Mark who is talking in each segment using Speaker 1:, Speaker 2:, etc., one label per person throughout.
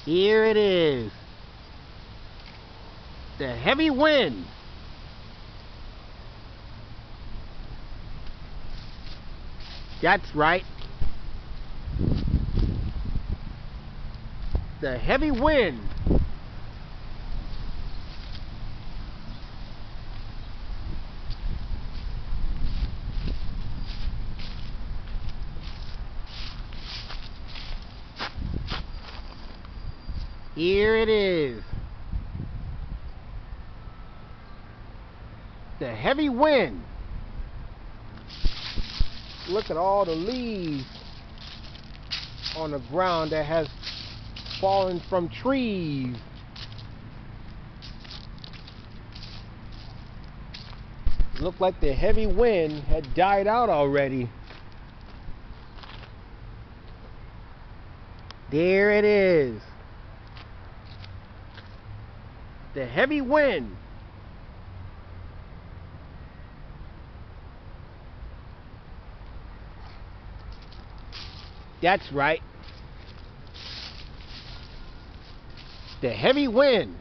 Speaker 1: Here it is. The heavy wind. That's right. The heavy wind. Here it is. The heavy wind. Look at all the leaves on the ground that has fallen from trees. Looked like the heavy wind had died out already. There it is. The heavy wind. That's right. The heavy wind.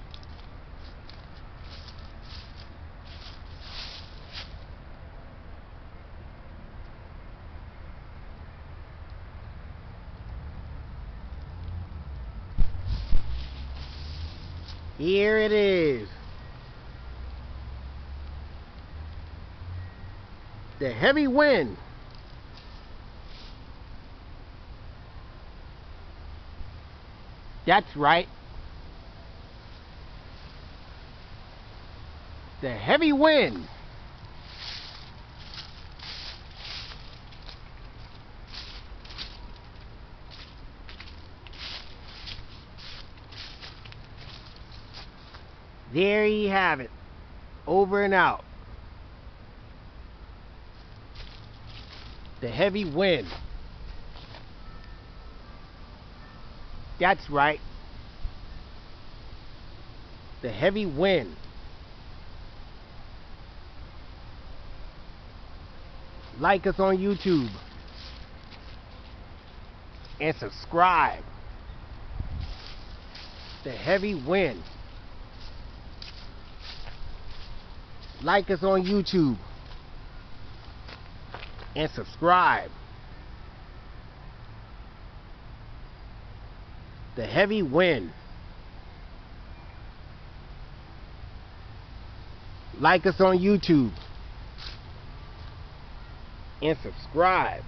Speaker 1: Here it is. The heavy wind. That's right. The heavy wind. There you have it. Over and out. The heavy wind. That's right. The heavy wind. Like us on YouTube. And subscribe. The heavy wind. Like us on YouTube. And subscribe. The heavy wind. Like us on YouTube. And subscribe.